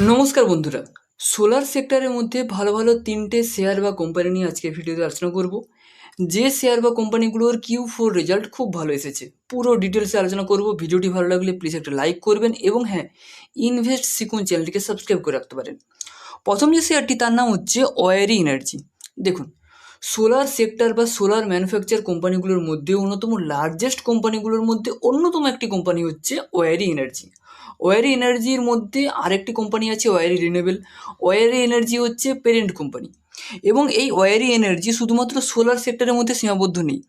নমস্কার বন্ধুরা। সোলার সেক্টরের মধ্যে ভালো ভালো তিনটে শেয়ার বা কোম্পানি নিয়ে আজকে ভিডিওতে আলোচনা করব। যে শেয়ার বা কোম্পানিগুলোর Q4 রেজাল্ট খুব ভালো এসেছে, পুরো ডিটেলসে আলোচনা করব। ভিডিওটি ভালো লাগলে প্লিজ একটা লাইক করবেন এবং হ্যাঁ, ইনভেস্ট শিখুন চ্যানেলটিকে সাবস্ক্রাইব করে রাখতে পারেন। প্রথম যে শেয়ারটি তার নাম হচ্ছে ওয়ারি এনার্জি। দেখুন, সোলার সেক্টর বা সোলার ম্যানুফ্যাকচার কোম্পানিগুলোর মধ্যে অন্যতম লার্জেস্ট কোম্পানিগুলোর মধ্যে অন্যতম একটি কোম্পানি হচ্ছে ওয়ারি এনার্জি। ওয়ারি এনার্জির মধ্যে আরেকটি কোম্পানি আছে ওয়ারি রিনিউয়েবল। ওয়ারি এনার্জি হচ্ছে প্যারেন্ট কোম্পানি এবং এই ওয়ারি এনার্জি শুধুমাত্র সোলার সেক্টরের মধ্যে সীমাবদ্ধ নেই।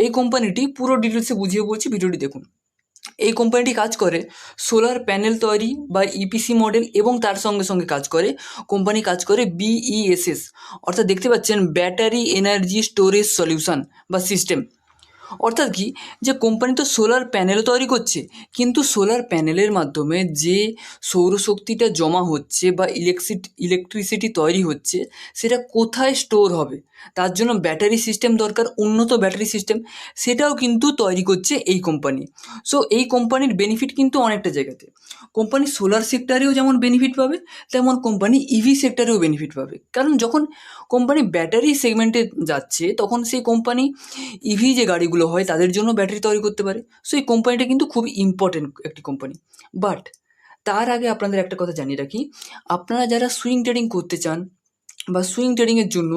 এই কোম্পানিটি পুরো ডিটেলসে বুঝিয়ে বলছি, ভিডিওটি দেখুন। এই কোম্পানিটি কাজ করে সোলার প্যানেল তৈরি বা ইপিসি মডেল এবং তার সঙ্গে সঙ্গে কাজ করে বিইএসএস, অর্থাৎ দেখতে পাচ্ছেন ব্যাটারি এনার্জি স্টোরেজ সলিউশন বা সিস্টেম। অর্থাৎ কি, যে কোম্পানি তো সোলার প্যানেলও তৈরি করছে, কিন্তু সোলার প্যানেলের মাধ্যমে যে সৌরশক্তিটা জমা হচ্ছে বা ইলেকট্রিসিটি তৈরি হচ্ছে, সেটা কোথায় স্টোর হবে, তার জন্য ব্যাটারি সিস্টেম দরকার, উন্নত ব্যাটারি সিস্টেম, সেটাও কিন্তু তৈরি করছে এই কোম্পানি। সো এই কোম্পানির বেনিফিট কিন্তু অনেকটা জায়গাতে। কোম্পানি সোলার সেক্টরেও যেমন বেনিফিট পাবে, তেমন কোম্পানি ইভি সেক্টরেও বেনিফিট পাবে। কারণ যখন কোম্পানি ব্যাটারি সেগমেন্টে যাচ্ছে, তখন সেই কোম্পানি ইভি যে গাড়িগুলো হয় তাদের জন্য ব্যাটারি তৈরি করতে পারে। সো এই কোম্পানিটা কিন্তু খুব ইম্পর্টেন্ট একটি কোম্পানি। বাট তার আগে আপনাদের একটা কথা জানিয়ে রাখি, আপনারা যারা সুইং ট্রেডিং করতে চান বা সুইং ট্রেডিংয়ের জন্য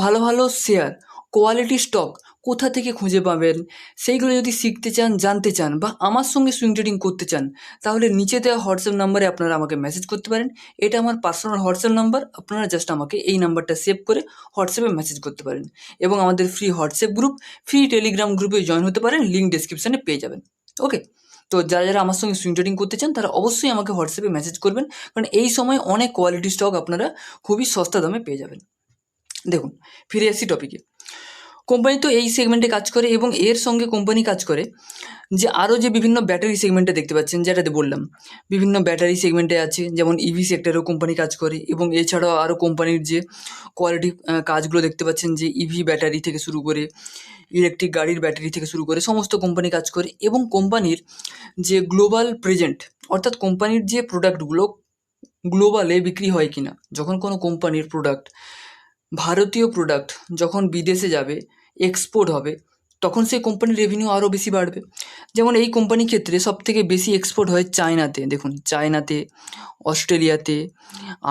ভালো ভালো শেয়ার, কোয়ালিটি স্টক কোথা থেকে খুঁজে পাবেন, সেইগুলো যদি শিখতে চান, জানতে চান বা আমার সঙ্গে সুইং ট্রেডিং করতে চান, তাহলে নিচে দেওয়া হোয়াটসঅ্যাপ নাম্বারে আপনারা আমাকে মেসেজ করতে পারেন। এটা আমার পার্সোনাল হোয়াটসঅ্যাপ নাম্বার, আপনারা জাস্ট আমাকে এই নাম্বারটা সেভ করে হোয়াটসঅ্যাপে মেসেজ করতে পারেন এবং আমাদের free WhatsApp group, free Telegram গ্রুপে জয়েন হতে পারেন, লিঙ্ক ডেসক্রিপশানে পেয়ে যাবেন। ওকে, তো যারা যারা আমার সঙ্গে সুইং ট্রেডিং করতে চান তারা অবশ্যই আমাকে হোয়াটসঅ্যাপে মেসেজ করবেন, কারণ এই সময় অনেক কোয়ালিটি স্টক আপনারা খুবই সস্তা দামে পেয়ে যাবেন। দেখুন, ফিরে আসছি টপিকে। কোম্পানি তো এই সেগমেন্টে কাজ করে এবং এর সঙ্গে কোম্পানি কাজ করে যে আরও যে বিভিন্ন ব্যাটারি সেগমেন্টে দেখতে পাচ্ছেন, যেটাতে বললাম বিভিন্ন ব্যাটারি সেগমেন্টে আছে, যেমন ইভি সেক্টরেও কোম্পানি কাজ করে এবং এছাড়াও আরও কোম্পানির যে কোয়ালিটি কাজগুলো দেখতে পাচ্ছেন, যে ইভি ব্যাটারি থেকে শুরু করে ইলেকট্রিক গাড়ির ব্যাটারি থেকে শুরু করে সমস্ত কোম্পানি কাজ করে। এবং কোম্পানির যে গ্লোবাল প্রেজেন্ট, অর্থাৎ কোম্পানির যে প্রোডাক্টগুলো গ্লোবালে বিক্রি হয় কিনা, যখন কোনো কোম্পানির প্রোডাক্ট, ভারতীয় প্রোডাক্ট যখন বিদেশে যাবে, এক্সপোর্ট হবে, তখন সেই কোম্পানির রেভিনিউ আরও বেশি বাড়বে। যেমন এই কোম্পানির ক্ষেত্রে সবথেকে বেশি এক্সপোর্ট হয় চায়নাতে। দেখুন, চায়নাতে, অস্ট্রেলিয়াতে,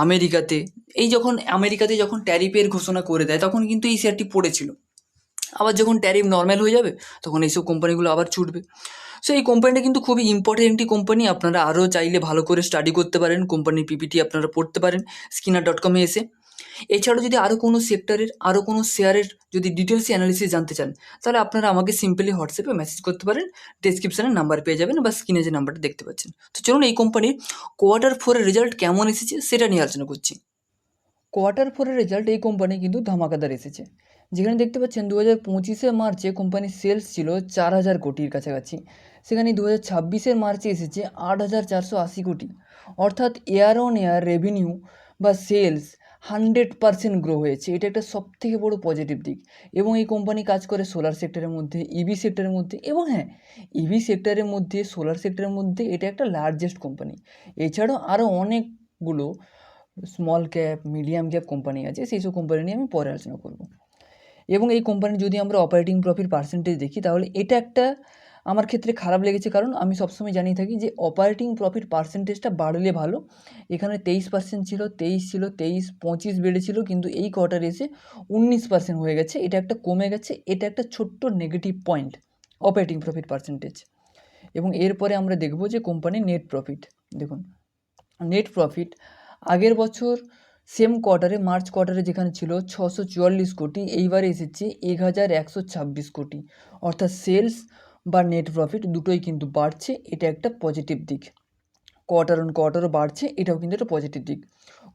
আমেরিকাতে। এই যখন আমেরিকাতে যখন ট্যারিফের ঘোষণা করে দেয়, তখন কিন্তু এই শেয়ারটি পড়েছিল। আবার যখন ট্যারিফ নর্মাল হয়ে যাবে, তখন এইসব কোম্পানিগুলো আবার ছুটবে। সো এই কোম্পানিটা কিন্তু খুবই ইম্পর্টেন্ট একটি কোম্পানি। আপনারা আরও চাইলে ভালো করে স্টাডি করতে পারেন, কোম্পানির পিপিটি আপনারা পড়তে পারেন স্কিনার.com-এ এসে। এছাড়াও যদি আরও কোনো সেক্টরের, আরও কোনো শেয়ারের যদি ডিটেলস অ্যানালিসিস জানতে চান, তাহলে আপনারা আমাকে সিম্পলি হোয়াটসঅ্যাপে মেসেজ করতে পারেন। ডেসক্রিপশানে নাম্বার পেয়ে যাবেন বা স্ক্রিনে যে নাম্বারটা দেখতে পাচ্ছেন। তো চলুন এই কোম্পানির কোয়ার্টার 4-এর রেজাল্ট কেমন এসেছে সেটা নিয়ে আলোচনা করছি। কোয়ার্টার 4-এর রেজাল্ট এই কোম্পানি কিন্তু ধামাকাদার এসেছে। যেখানে দেখতে পাচ্ছেন 2025-এ মার্চে কোম্পানির সেলস ছিল 4,000 কোটির কাছাকাছি, সেখানে 2026-এর মার্চে এসেছে 8,480 কোটি। অর্থাৎ ইয়ার অন ইয়ার রেভিনিউ বা সেলস 100% গ্রো হয়েছে। এটা একটা সবথেকে বড় পজিটিভ দিক। এবং এই কোম্পানি কাজ করে সোলার সেক্টরের মধ্যে, ইভি সেক্টরের মধ্যে, এবং হ্যাঁ, ইভি সেক্টরের মধ্যে, সোলার সেক্টরের মধ্যে এটা একটা লার্জেস্ট কোম্পানি। এছাড়াও আরও অনেকগুলো small cap, medium cap company আছে, সেই সব কোম্পানি নিয়ে আমি পরে আলোচনা করব। এবং এই কোম্পানির যদি আমরা অপারেটিং প্রফিট পার্সেন্টেজ দেখি, তাহলে এটা একটা আমার ক্ষেত্রে খারাপ লেগেছে, কারণ আমি সবসময় জানিয়ে থাকি যে অপারেটিং প্রফিট পার্সেন্টেজটা বাড়লে ভালো। এখানে 23% ছিল, 23 ছিল, 23, 25 বেড়েছিল, কিন্তু এই কোয়ার্টারে এসে 19% হয়ে গেছে। এটা একটা কমে গেছে, এটা একটা ছোট্ট negative point operating profit percentage. এবং এরপরে আমরা দেখব যে কোম্পানির নেট প্রফিট। দেখুন, নেট প্রফিট আগের বছর সেম কোয়ার্টারে, মার্চ কোয়ার্টারে যেখানে ছিল 644 কোটি, এইবারে এসেছে 1,126 কোটি। অর্থাৎ সেলস বা নেট প্রফিট দুটোই কিন্তু বাড়ছে, এটা একটা পজিটিভ দিক। কোয়ার্টার অন কোয়ার্টারও বাড়ছে, এটাও কিন্তু একটা পজিটিভ দিক।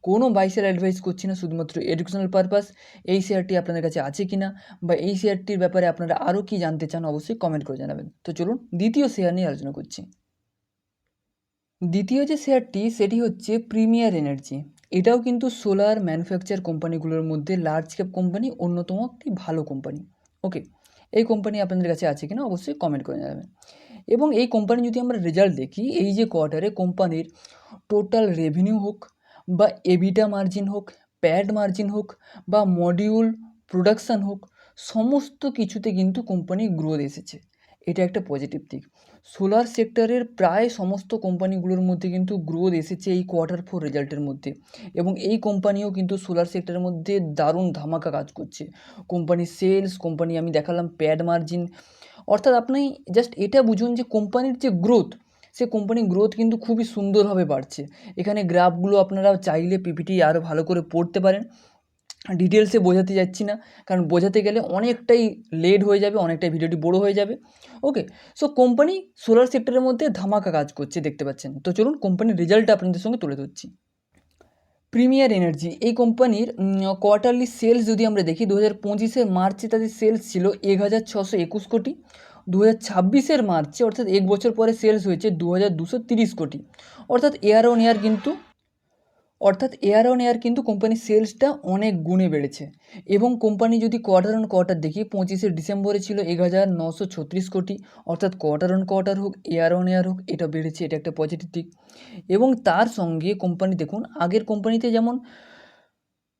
কোনো বাইসের অ্যাডভাইস করছি না, শুধুমাত্র এডুকেশনাল পারপাস। এই শেয়ারটি আপনাদের কাছে আছে কি না, বা এই শেয়ারটির ব্যাপারে আপনারা আরও কি জানতে চান, অবশ্যই কমেন্ট করে জানাবেন। তো চলুন দ্বিতীয় শেয়ার নিয়ে আলোচনা করছি। দ্বিতীয় যে শেয়ারটি, সেটি হচ্ছে প্রিমিয়ার এনার্জি। এটাও কিন্তু সোলার ম্যানুফ্যাকচার কোম্পানিগুলোর মধ্যে লার্জ ক্যাপ কোম্পানি, অন্যতম একটি ভালো কোম্পানি। ওকে, এই কোম্পানি আপনাদের কাছে আছে কিনা অবশ্যই কমেন্ট করে জানাবেন। এবং এই কোম্পানি যদি আমরা রেজাল্ট দেখি, এই যে কোয়ার্টারে কোম্পানির টোটাল রেভিনিউ হোক বা এবিটা মার্জিন হোক, প্যাড মার্জিন হোক বা মডিউল প্রোডাকশান হোক, সমস্ত কিছুতে কিন্তু কোম্পানি গ্রোথ এসেছে। এটা একটা পজিটিভ দিক। সোলার সেক্টরের প্রায় সমস্ত কোম্পানিগুলোর মধ্যে কিন্তু গ্রোথ এসেছে এই Q4 রেজাল্টের মধ্যে, এবং এই কোম্পানিও কিন্তু সোলার সেক্টরের মধ্যে দারুণ ধামাকা কাজ করছে। কোম্পানির সেলস, কোম্পানি আমি দেখালাম প্যাড মার্জিন, অর্থাৎ আপনি জাস্ট এটা বুঝুন যে কোম্পানির যে গ্রোথ, সে কোম্পানির গ্রোথ কিন্তু খুবই সুন্দরভাবে বাড়ছে। এখানে গ্রাফগুলো আপনারা চাইলে পিপিটি আরও ভালো করে পড়তে পারেন। ডিটেলসে বোঝাতে যাচ্ছি না, কারণ বোঝাতে গেলে অনেকটাই লেট হয়ে যাবে, অনেকটাই ভিডিওটি বড় হয়ে যাবে। ওকে, সো কোম্পানি সোলার সেক্টরের মধ্যে ধামাকা কাজ করছে দেখতে পাচ্ছেন। তো চলুন কোম্পানির রেজাল্টটা আপনাদের সঙ্গে তুলে ধরছি। প্রিমিয়ার এনার্জি এই কোম্পানির কোয়ার্টারলি সেলস যদি আমরা দেখি, 2025-এর মার্চে তাদের সেলস ছিল 1621 কোটি, 2026-এর মার্চে অর্থাৎ এক বছর পরে সেলস হয়েছে 2230 কোটি। অর্থাৎ ইয়ার অন ইয়ার কিন্তু কোম্পানির সেলসটা অনেক গুণে বেড়েছে। এবং কোম্পানি যদি কোয়ার্টার অন কোয়ার্টার দেখি, 25শে ডিসেম্বরে ছিল 1936 কোটি, অর্থাৎ কোয়ার্টার অন কোয়ার্টার হোক, ইয়ার হোক, এটা বেড়েছে, এটা একটা পজিটিভ দিক। এবং তার সঙ্গে কোম্পানি দেখুন, আগের কোম্পানিতে যেমন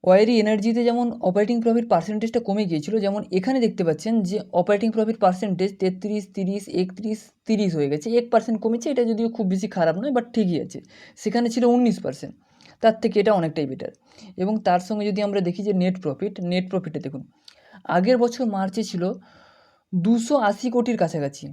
ওয়াইরি এনার্জিতে যেমন অপারেটিং প্রফিট পার্সেন্টেজটা কমে গিয়েছিল, যেমন এখানে দেখতে পাচ্ছেন যে অপারেটিং প্রফিট পার্সেন্টেজ 33, 30, 31, 30 হয়ে গেছে, 1% কমেছে। এটা যদিও খুব বেশি খারাপ নয়, বাট ঠিকই আছে। সেখানে ছিল 19%, তার থেকে এটা অনেকটাই বেটার। এবং তার সঙ্গে যদি আমরা দেখি যে নেট প্রফিটে দেখুন, আগের বছর মার্চে ছিল 280 কোটির কাছাকাছি,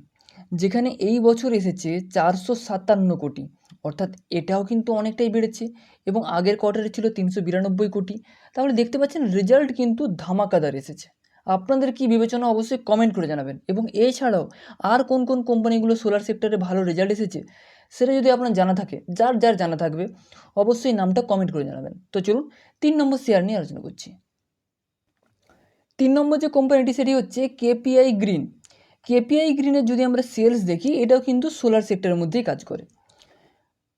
যেখানে এই বছর এসেছে 457 কোটি, অর্থাৎ এটাও কিন্তু অনেকটাই বেড়েছে। এবং আগের কোয়ার্টারে ছিল 392 কোটি। তাহলে দেখতে পাচ্ছেন রেজাল্ট কিন্তু ধামাকাদার এসেছে। আপনাদের কি বিবেচনা অবশ্যই কমেন্ট করে জানাবেন। এবং এছাড়াও আর কোন কোন কোম্পানিগুলো সোলার সেক্টরে ভালো রেজাল্ট এসেছে সেটা যদি আপনার জানা থাকে, যার জানা থাকবে অবশ্যই নামটা কমেন্ট করে জানাবেন। তো চলুন 3 নম্বর শেয়ার নিয়ে আলোচনা করছি। 3 নম্বর যে কোম্পানিটি সেটি হচ্ছে কেপিআই গ্রিন। কেপিআই গ্রিনের যদি আমরা সেলস দেখি, এটাও কিন্তু সোলার সেক্টরের মধ্যেই কাজ করে।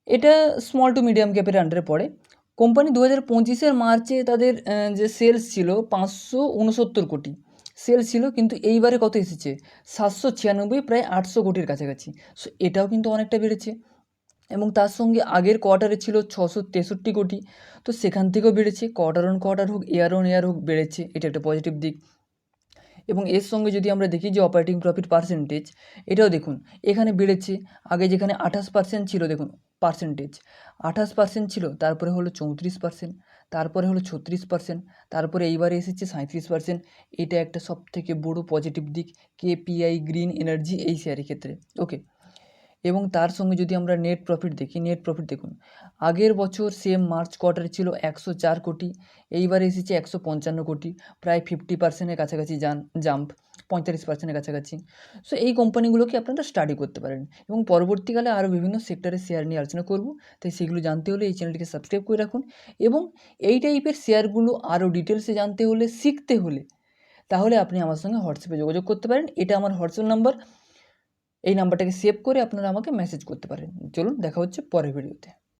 এটা স্মল টু মিডিয়াম ক্যাপের আন্ডারে পড়ে। কোম্পানি 2025-এর মার্চে তাদের যে সেলস ছিল 569 কোটি সেলস ছিল, কিন্তু এইবারে কত এসেছে 796, প্রায় 800 কোটির কাছাকাছি। সো এটাও কিন্তু অনেকটা বেড়েছে। এবং তার সঙ্গে আগের কোয়ার্টারে ছিল 663 কোটি, তো সেখান থেকেও বেড়েছে। কোয়ার্টার অন কোয়ার্টার হোক, ইয়ার অন ইয়ার হোক, বেড়েছে, এটা একটা পজিটিভ দিক। এবং এর সঙ্গে যদি আমরা দেখি যে অপারেটিং প্রফিট পার্সেন্টেজ, এটাও দেখুন এখানে বেড়েছে। আগে যেখানে 28% ছিল, দেখুন পার্সেন্টেজ 28% ছিল, তারপরে হলো 34%, তারপরে হলো 36%, তারপরে এইবারে এসেছে 37%। এটা একটা সবথেকে বড় পজিটিভ দিক কেপিআই গ্রিন এনার্জি এই শেয়ারের ক্ষেত্রে। ওকে, এবং তার সঙ্গে যদি আমরা নেট প্রফিট দেখি, নেট প্রফিট দেখুন আগের বছর সেম মার্চ কোয়ার্টারে ছিল 104 কোটি, এইবারে এসেছে 155 কোটি, প্রায় 50%-এর কাছাকাছি জাম্প, 45%-এর কাছাকাছি। সো এই কোম্পানিগুলোকে আপনারা স্টাডি করতে পারেন, এবং পরবর্তীকালে আরও বিভিন্ন সেক্টরের শেয়ার নিয়ে আলোচনা করব। তাই সেগুলো জানতে হলে এই চ্যানেলটিকে সাবস্ক্রাইব করে রাখুন। এবং এই টাইপের শেয়ারগুলো আরও ডিটেলসে জানতে হলে, শিখতে হলে, তাহলে আপনি আমার সঙ্গে হোয়াটসঅ্যাপে যোগাযোগ করতে পারেন। এটা আমার হোয়াটসঅ্যাপ নাম্বার, এই নাম্বারটাকে সেভ করে আপনারা আমাকে মেসেজ করতে পারেন। চলুন দেখা হচ্ছে পরের ভিডিওতে।